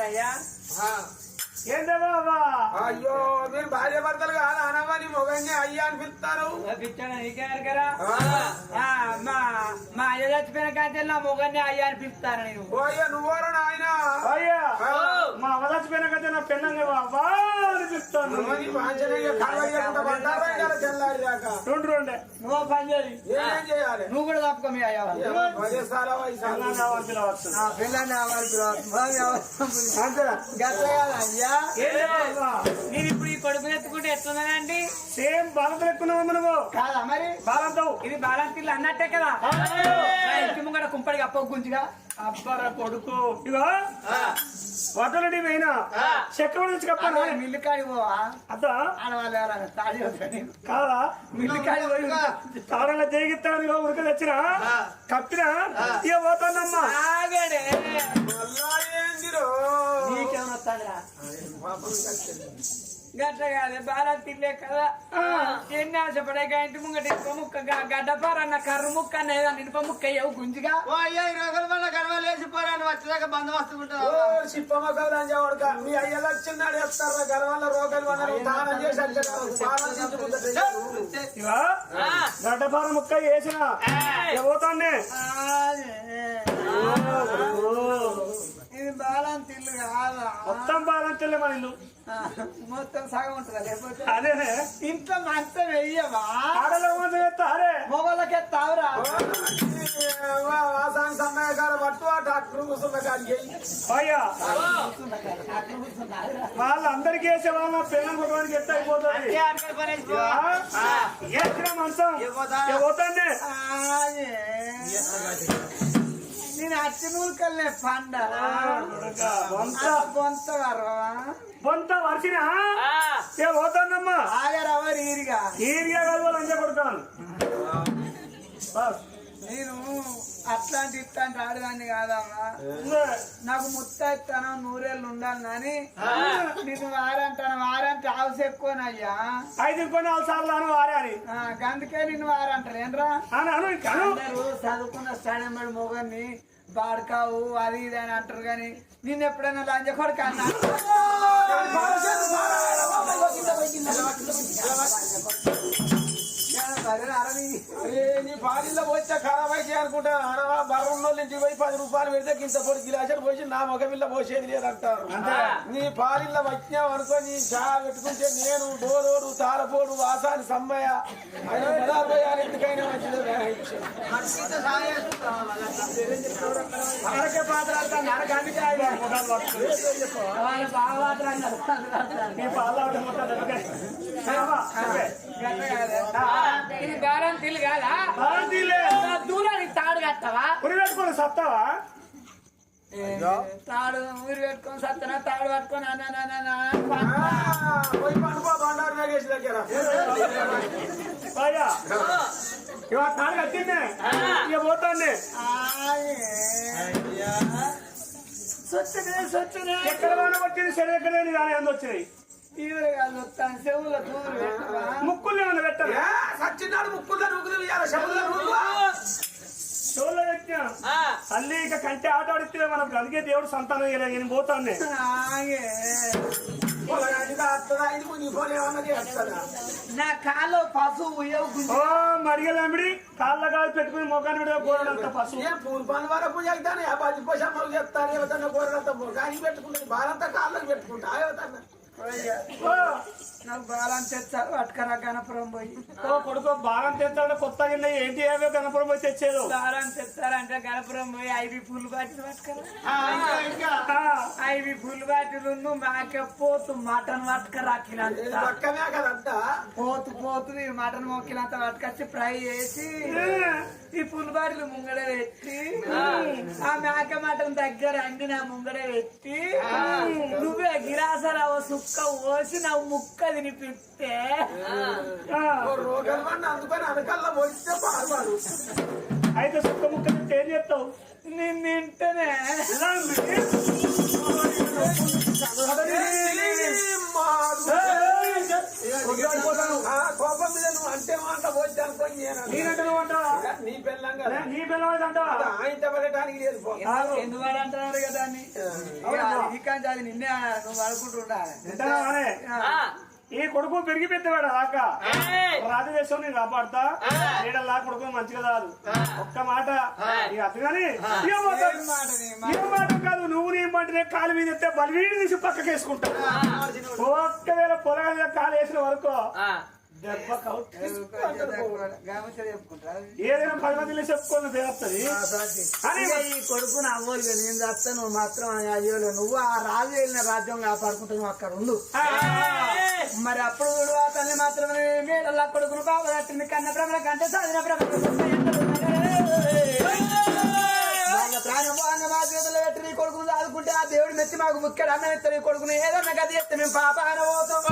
అయ్యా ఏంటే బాబా అయ్యో మీరు భార్య భర్తలు కాదు అనవని మొగన్ని అయ్యా అని పిలుస్తారు పిచ్చాడు నీకేనారు కదా మా అయ్య చచ్చిపోయిన కాంటే నా మొగన్ని అయ్యా అని పిలుస్తాను నేను అయ్యా నువ్వోరా నాయన అయ్యా మా అమ్మ చచ్చిపోయిన కదా నా పెళ్ళంగా బాబా అనిపిస్తాను రెండే నువ్వు పని చేయాలి ఏం చేయాలి నువ్వు కూడా తప్పుకో మీ అయ్యా అయ్యా నేను ఇప్పుడు ఈ కొడుకుని ఎత్తుకుంటే ఎట్లున్నానండి సేమ్ బాలంతో ఎక్కున్నావా మనము కాదా మరి బాలంతో ఇది బాలంతిల్లు అన్నట్టే కదా ఇంటి ముంగడ కుంపడికి అప్ప గుంజిగా అబ్బారా కొడుకు ఇగో వదలడి పోయినా చక్రం నుంచి కప్పాను మిల్లు కాడి పోవా అద్దా ఆడవాళ్ళు తాడి కాదా మిల్లు కాడి పోయి తాడలా జరిగిస్తాను ఉడక తెచ్చిన కప్పిన ఇక పోతానమ్మా ఆగడే ఏందిరో నీకేమొస్తాడా గట్ల కాదు బాగా తిల్లే కదా ఎన్ని ఆశపడే ఇంటి ముంగట ఇనుప ముక్క గడ్డపారన్న కర్ర ముక్క అనేది ఇనుప ముక్క అయ్యావు గుంజిగా గడవలేసిపోరాను వచ్చేదాకా బందోబస్తు ఉంటుంది చిప్పమ్మకలు అంజవాడుక మీ అయ్యలు వచ్చిన్నాడు చెప్తారా గర్వాల రోగాలు అన్నారు తానం చేసి గడ్డపార ముక్క వేసిన పోతానే ఇది బాలంతిల్లు కాదా మొత్తం బాలంతిల్లే మన ఇల్లు మొత్తం సగం ఉంటుందా లేకపోతే అదే ఇంట్లో మంచం వెయ్యవా ఆడలో అరే మొగలకే తావురా వాసానికి సన్నగాల పట్టు ఆ డాక్టర్ కూర్చున్న కాడికి అయ్యా వాళ్ళందరికీ వేసే వాళ్ళ పిల్లలు కొట్టడానికి ఎట్ట అయిపోతుంది మంచం పోతాండి నేను అచ్చి నూరుకల్నే పండ బొంత వర్షిన పోతానమ్మా ఆగరవరు ఈరిగా కలవాలి అంతే కొడతాను నేను అట్లాంటి ఇట్లాంటి ఆడదాన్ని కాదమ్మా నాకు ముత్తాను 100 ఏళ్ళు ఉండాలి కానీ నేను వారంటే హౌస్ ఎక్కువనయ్యా 5 సార్లు వారే అని అందుకే నిన్ను వారంటారు ఏంట్రా అందరూ చదువుకున్న స్టాండర్డ్ మొగన్ని బాడకావు అది ఇది అని అంటారు కానీ నిన్ను ఎప్పుడైనా లంజ కొడుకు అన్నా నీ పాలిలో వచ్చా ఖరాబ్ అయితే అనుకుంటా అనవా బర్రంలో నుంచి పోయి 10 రూపాయలు పెడితే గింత పొడి గిలాసలు పోసి నా మొగపిల్ల పోసేది లేదంటారు నీ పాలిల్లో వచ్చినావు అనుకో నీ చా పెట్టుకుంటే నేను డోరోడు తారపోడు వాసాని సమ్మయ్య ఎందుకైనా మంచిది ఇది బాలంతిల్లు కాదా దూరానికి తాడు కట్టవా ఉరి పెట్టుకొని సత్తావా తాడు ఊరి పెట్టుకొని సత్తనా తాడు పట్టుకొని పోయి పండుకో బండారు నాగేష్ దగ్గర ఇవాళ తాడు కట్టిందే ఇక పోతాండి ఎక్కడ వాన వచ్చింది సరే ఎక్కడ దాని అందు వచ్చినాయి చెవుల దూరు ముక్కులు ఏమన్నా పెట్టాలి సచ్చినాడు ముక్కులు నూకులు చెవులో పెట్టినా తల్లి ఇక కంటే ఆట ఆడితే మనకు అందుకే దేవుడు సంతానం ఇవ్వలేదు నేను పోతాను నా కాలో పశువు మడిగలమిడి కాళ్ళ కాలు పెట్టుకుని మొగాన్ని విడిగా కూరడంత పశువు పూలు పని వరకు చెప్తాను పది పోషమ్మలు చెప్తాను ఏవతన్నా కూరడంత మొగానికి పెట్టుకుంటుంది బాలంతా కాళ్ళకి పెట్టుకుంటా ఏవతన్నా నాకు బాలం తెచ్చారు అటుకరా గణపురం పోయి కొడుకు బాలం తెచ్చాడు కొత్తగా ఏంటి ఏవో గణపురం పోయి తెచ్చేది బాలం తెచ్చారంటే గణపురం పోయి 5 పూలు బాటిల్ పట్టుకరా 5 పూలు బాటిల్ మేకపోతు మటన్ పట్టుకరాకినంత పోతు మటన్ మొక్కినంత పట్టుకొచ్చి ఫ్రై చేసి ఈ పుల్ బాటిల్ ముంగడ పెట్టి ఆ మేక మటన్ దగ్గర అండి నా ముంగడ పెట్టి నువ్వే గిరాసరావ సుక్క పోసి నా ముక్క తినిపిస్తే అందుకని అనకల్లా పోయిస్తే బాగుపడు అయితే సుక్క ముక్క తింటే ఏం చెప్తావు నేను తింటేనే కోపం మీద నువ్వు అంటే మాట పోతే అనుకోని నీ పెళ్ళం నీ పిల్లవాడు అంటావా ఆయన పడటానికి లేదు ఎందుకు అంటున్నారు కదా నీకంటే అది నిన్నే నువ్వు అనుకుంటున్నా వింటానే ఈ కొడుకు పెరిగి పెద్దవాడు రాక రాజదేశం నేను కాపాడుతా నీడల్లా కొడుకు మంచిగా కాదు ఒక్క మాట ఇక అతగాని ఏ మాట కాదు నువ్వు నీ మాటనే కాలు మీద ఎత్తే బలివీడి తీసి పక్కకేసుకుంటా ఒక్కవేళ పొలగా కాలు వేసిన వరకు ఏదైనా 10 మందిలో చెప్పుకొని పేరుస్తుంది ఈ కొడుకుని అవ్వలు నేను చేస్తా నువ్వు మాత్రం అయ్యోలు నువ్వు ఆ రాజు వెళ్ళిన రాజ్యం కాపాడుకుంటా నువ్వు అక్కడ ఉండు మరి అప్పుడు ఆ తల్లి మాత్రమే మేడల్లా కొడుకును కాపాడుతుంది కన్న భ్రమల కంటే సాధిన ప్రాణం మా చేతులు పెట్టి నీ కొడుకును దాదుకుంటే ఆ దేవుడు మెచ్చి మాకు ముఖ్యుడు అన్నం ఎత్తారు ఈ కొడుకుని ఏదన్నా గది ఎత్తే మేము పాప పోతాం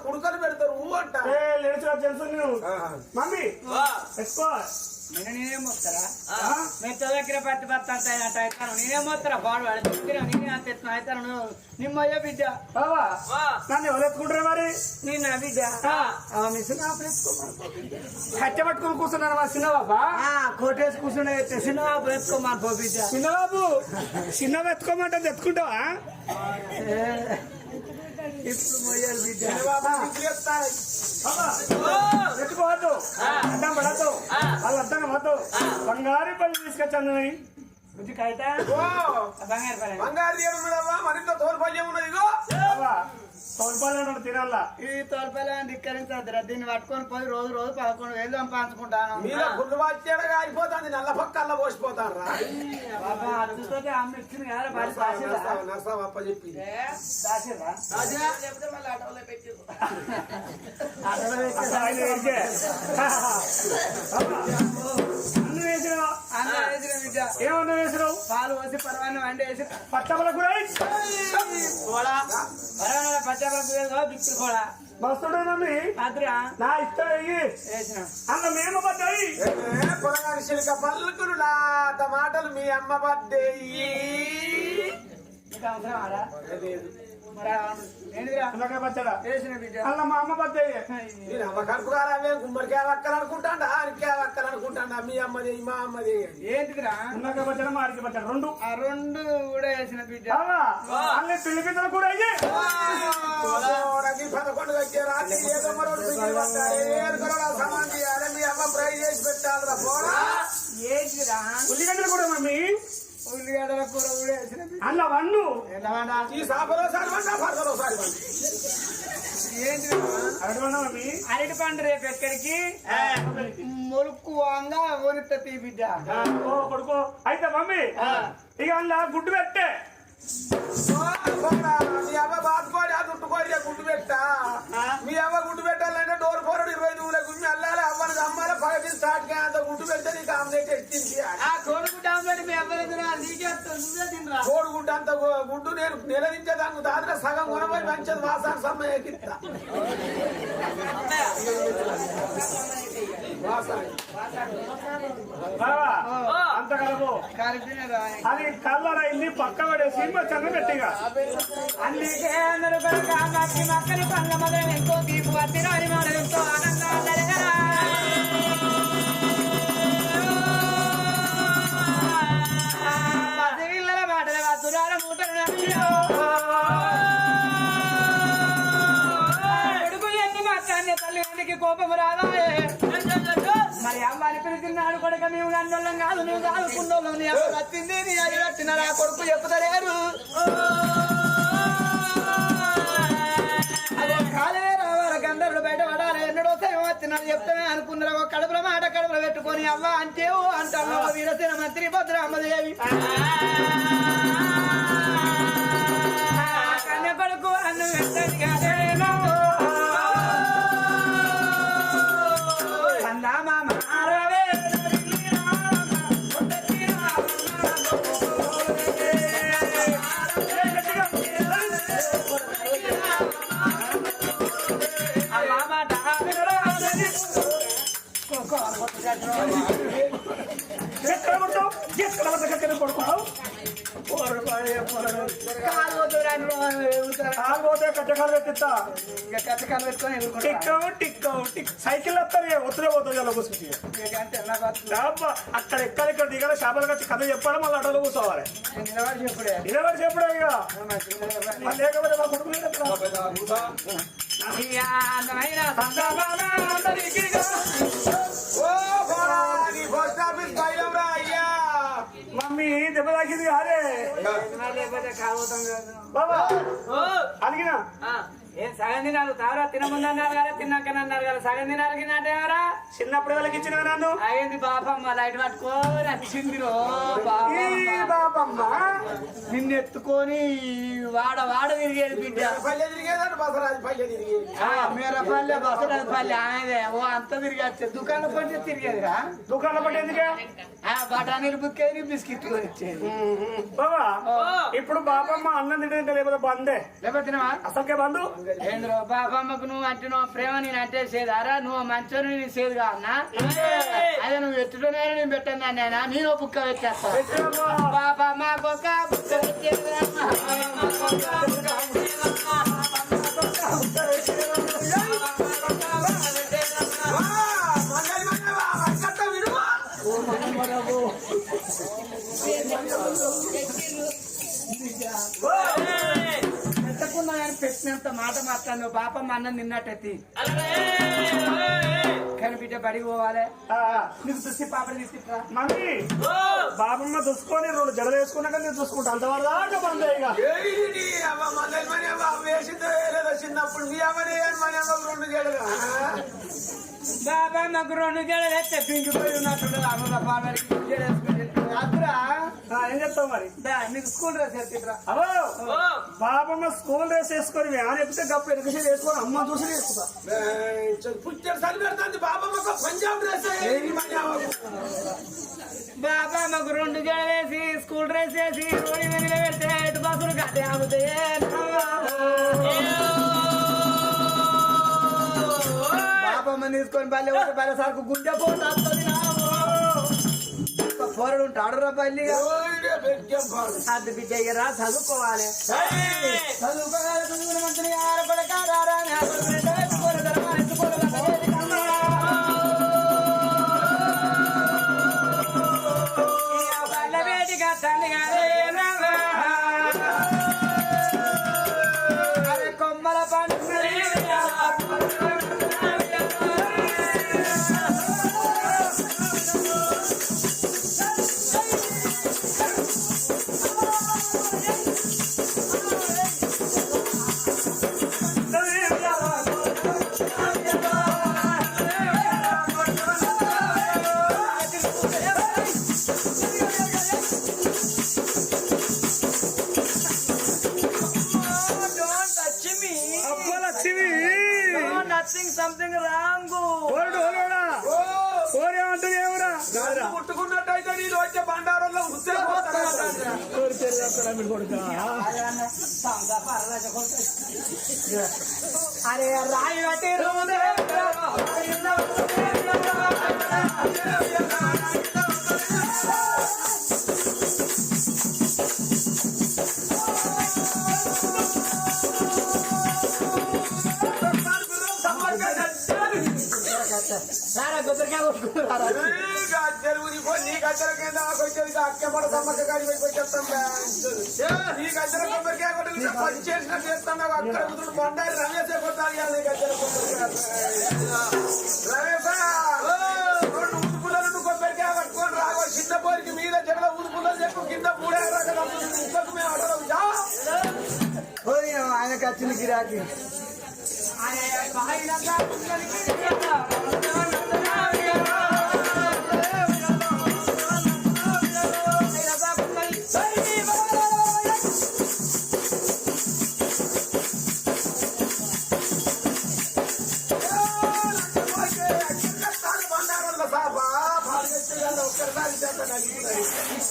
కుడుకలు పెడతారు అంట తెలుసు మమ్మీ నేనేం వస్తారా మేము దగ్గర పత్తి పత్తి అవుతాను నేనేం వస్తారా బాడు నేనే అంత ఎత్తున అవుతాను నిమ్మయ్య బిడ్డ నన్ను ఎవరు ఎత్తుకుంటారు మరి నేను నా బిడ్డ కట్టె పట్టుకొని కూర్చున్నారు మా చిన్నబాబా కోటేసి కూర్చుని చిన్నబాబు ఎత్తుకోమని పో బిడ్డ చిన్నబాబు చిన్నబాబు ఎత్తుకోమంటే ఎత్తుకుంటావా ఇప్పుడు మొయ్యాలి బిడ్డ ఎత్తుకోవద్దు అడ్డం పడద్దు వాళ్ళు అర్థం వద్దు బంగారు పళ్ళు తీసుకొచ్చాను బుద్ధికైతే బంగారు పని బంగారు దేవుడు మరింత తోలుపల్యం ఉన్నది తోలుపల్లి తినాలా ఈ తోలుపల్లి ధిక్కరించద్దురా దీన్ని పట్టుకొని పోయి రోజు 11,000 సంపాదించుకుంటాను మీలో గుండు వచ్చేడ అయిపోతుంది నల్ల పక్కల్లా పోసిపోతాను రా అమ్మ ఇచ్చింది కదా నర్సమ్మ చెప్పి ఏమన్నా వేసినావు పాలు పోసి పరవాన్నం అంటే వేసి పచ్చబల కూడా పచ్చబల బిక్కి కూడా వస్తుండే మమ్మీ అద్రా నా ఇష్టం వేసిన అన్న మేము పడ్డాయి పొరగాని చిలుక పలుకులు మాటలు మీ అమ్మ పడ్డాయి అవసరం ఆడా పుల్లకాయ పచ్చడా వేసిన బిడ్డ అలా మా అమ్మ పచ్చయ్యే నేను అమ్మ కడుపురాలే గుమ్మడికాయ వక్కలనుకుంటాడా ఆరికాయ వక్కలనుకుంటాడా మీ అమ్మది మా అమ్మది ఏంటిదిరా పుల్లకాయ పచ్చడా మాడికి పచ్చడా రెండు ఆ రెండు కూడా వేసిన బిడ్డ అన్నీ పిల్లి పిల్లలు కూడా అయ్యి 11 వచ్చే రాత్రి ఏదో మరో సమాన్ చేయాలి మీ అమ్మ ఫ్రై చేసి పెట్టాలిరా పోరా ఏంటిదిరా ఉల్లిగడ్డలు కూడా మమ్మీ ఉల్లిగడ్డల కూర కూడా వేసిన బిడ్డ అలా వండు ఈ సాపలో సారివండా పరదలో సారివండి అరటి మమ్మీ అరటి పండు రేపు ఎక్కడికి మొలుక్కు వాంగా ఓనితీ బిడ్డ ఓ కొడుకో అయితే మమ్మీ ఇక అలా గుడ్డు పెట్టే మీ అమ్మ బాదుకోడి అది ఉట్టుకోడి గుడ్డు పెట్టా మీ అమ్మ గుడ్డు పెట్టాలంటే డోర్ పోరడు 20 దూల గుమ్మి అల్లాలి అమ్మని అమ్మాలి 5 స్టార్ట్ గా అంత గుడ్డు పెడితే నీకు ఆమ్లెట్ ఎక్కింది కోడిగుడ్డ ఆమ్లెట్ మీ అమ్మ దగ్గర నీకే తినరా కోడిగుడ్డు అంత గుడ్డు నేను నిలదించేదానికి దాదాపు సగం కొనబోయి మంచిది వాసాన సమయం ఎక్కిస్తా అంత కలపు అది కళ్ళరైంది పక్క పడేసి చంద్ర పెట్టిగా అందుకే అందరూ మక్కని మక్కని పండ్ల మొదలు ఎంతో తీపు వచ్చిన అని మనం ఎంతో ఆనందంగా పిల్లల మాటల వద్దురాల మూటలు కొడుకు ఎన్ని మాట్లాడిన తల్లి కోపము రాదా మరి అమ్మాని పిలిచిన్నాడు కొడుక మేము అన్నోళ్ళం కాదు నువ్వు కాదుకున్నోళ్ళం నీ అమ్మ వచ్చింది నీ అయ్యి వచ్చినాడు ఆ కొడుకు చెప్పుతలేరు అదే కాలే రావాలి అందరూ బయట పడాలి ఎన్నడో సేవ వచ్చినాడు చెప్తామే అనుకున్నారు కడుపుల మాట కడుపులో పెట్టుకొని అవ్వ అంటేవు అంటాను వీరసేన మంత్రి భద్రామ్మదేవి కన్య కొడుకు అన్ను కట్టకాలు పెట్టిస్తా కచ్చకాలు పెట్టుకొని సైకిల్ వస్తారు ఒత్తులే పోతుంది అలా కూర్చుంటే అక్కడ ఎక్కడ దిగాలి చేపలు కట్టి కథ చెప్పాలి మళ్ళీ అటలో కూర్చోవాలి నిలబడి చెప్పుడే ఇక లేకపోతే మా కుటుంబం మమ్మీ దెబ్బ తాకింది కాదే బాబా అడిగినా ఏం సగం తినాలి తావరా తినముందు అన్నారు కదా తిన్నాక అన్నారు కదా సగం తినాలి నాటేవరా చిన్నప్పుడు వాళ్ళకి ఇచ్చిన నన్ను అయింది బాపమ్మ లైట్ పట్టుకోని వచ్చింది బాపమ్మ నిన్ను ఎత్తుకొని వాడ తిరిగేది బిడ్డ మేరపల్లె బసరాజు పల్లె ఆమెదే ఓ అంతా తిరిగి వచ్చేది దుకాణం పట్టి తిరిగేదిరా దుకాణం పట్టి ఎందుకే బఠానీలు బుక్కేది బిస్కెట్ కొని ఇచ్చేది బాబా ఇప్పుడు బాపమ్మ అన్నం తింటే లేకపోతే బందే లేకపోతే తినవా అసలుకే బంధు ఏంద్రో బాపమ్మకు నువ్వు అంటే నువ్వు ప్రేమ నేను అంటే సేదారా నువ్వు మంచోని నేను సేదుగా అన్నా అదే నువ్వు ఎత్తులోనే నేను పెట్టాను నాయన నేను బుక్క పెట్టేస్తా బాపమ్మ బొక్క బుక్క పెట్టినంత మాట మాట్లాడు బాపమ్మ అన్నం నిన్నట్టెత్తి కానీ బిడ్డ బడికి పోవాలి నీకు చూసి పాపని తీసుకుంటా మమ్మీ బాబమ్మ చూసుకొని 2 జడలు వేసుకున్నాక నేను చూసుకుంటా అంతవరకు బందే ఇక చిన్నప్పుడు మీ అమ్మని 2 జడలు బాపమ్మకు 2 జడలు వేస్తే పిండిపోయి ఉన్నట్టు అమ్మ పాపకి అద్దురా ఏం చెప్తావు మరి నీకు స్కూల్ డ్రెస్ ఎత్తిట్రా అవో బాబమ్మ స్కూల్ డ్రెస్ వేసుకొని వ్యాన్ ఎక్కితే గప్పు ఎదుగుషన్ వేసుకొని అమ్మ చూసి వేసుకుంటా పుట్టారు సరి పెడుతుంది బాబమ్మకు పంజాబ్ డ్రెస్ బాపమ్మకు 2 జడలు వేసి స్కూల్ డ్రెస్ వేసి రోడ్డు మీద పెడితే ఎటు బస్సులు కట్టే ఆగుతాయి బాపమ్మ తీసుకొని పల్లె సార్కు గుండె పోతుంది పోరడు ఉంటాడు రా పల్లిగా అది బిడ్డ రా చదువుకోవాలి చదువుకోగల మంత్రి ఆడపడకారా వేడిగా తల్లిగా కొమ్మల పండు సంథింగ్ రాంగ్ పుట్టుకున్నట్టయితే నేను వచ్చే బండారంలో ఉత్తే అరే రాయి నీ గద్దెల కింద వచ్చేది అక్క పడ సమ్మక్క కాడి వచ్చేస్తాం నీ గద్దెల కొబ్బరికాయ కొట్టి పని చేసినట్టు చేస్తాం అక్కడ కూతురు బండారి రమేశే కొట్టాలి నీ గద్దెల రమేశ రెండు ఊదుపులను నువ్వు కొబ్బరికాయ పట్టుకొని రాగో చిన్న పోరికి మీద చెట్ల ఊదుపుల్లో చెప్పు కింద పూడే ముక్కకు మేము అడగం ఆయనకు వచ్చిన గిరాకీ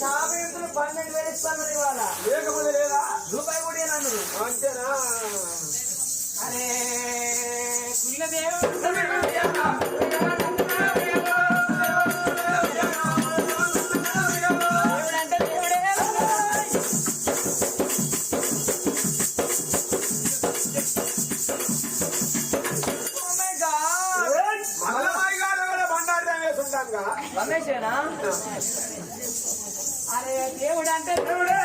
సాబేంతులు 12,000 ఇస్తాను ఇవాళ లేకపోతే లేదా రూపాయి కూడా అన్నారు అంతేనా అరే కుల్లదేవుడు రమేశేనా అరే దేవుడు అంటే దేవుడే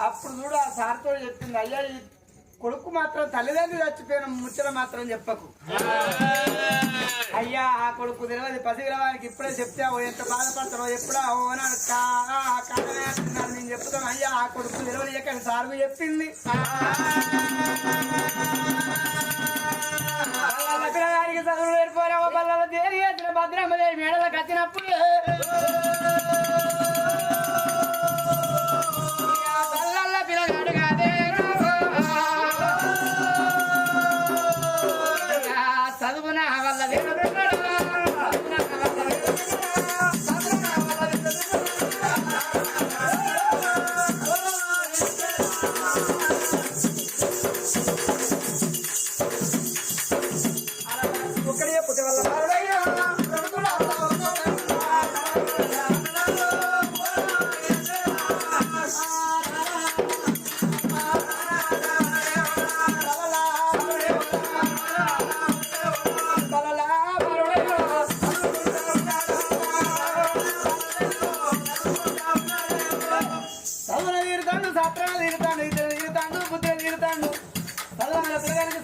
అప్పుడు చూడు ఆ సార్తో చెప్పింది అయ్యా ఈ కొడుకు మాత్రం తల్లిదండ్రులు చచ్చిపోయిన ముచ్చట మాత్రం చెప్పకు అయ్యా ఆ కొడుకు తెలియదు పసిగిరవానికి ఇప్పుడే చెప్తే ఎంత బాధపడతారో ఎప్పుడా ఓనాడు కాదనేస్తున్నాను నేను చెప్తాను అయ్యా ఆ కొడుకు తెలియదు ఎక్కడ సార్లు చెప్పింది పిల్లగారికి చదువు నేర్పోరావో బల్ల దేరి వచ్చిన భద్రమ్మదేవి మేడలకు వచ్చినప్పుడు పిల్లగాడు కాదే చదువున వల్ల ఒక్కడే పుట్టే వల్ల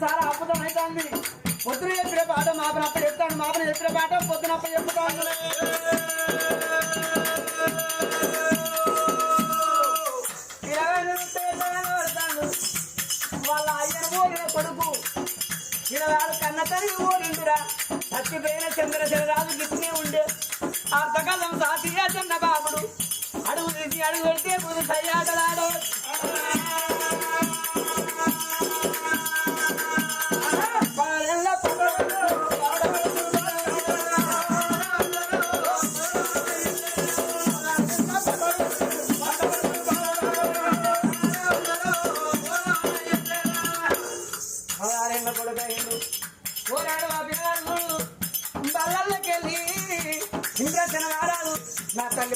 చాలా అద్భుతం అవుతుంది పొద్దున చెప్పిన పాట మాపన అప్పుడు చెప్తాను మాపన చెప్పిన పాట పొద్దున అప్పుడు చెప్తాను వాళ్ళ అయ్యను ఓడిన కొడుకు ఈయనవాడు కన్న తల్లి ఓడిందిరా చచ్చిపోయిన చంద్రశేఖరరాజు గిట్నే ఉండే అర్థకాలం సాటియా చిన్న బాబుడు అడుగు తీసి అడుగు కొడితే ముందు సయ్యాటలాడు పోరాడు ఆ పిల్లలు బల్లకెళ్ళి ఇంద్రజన నా తల్లి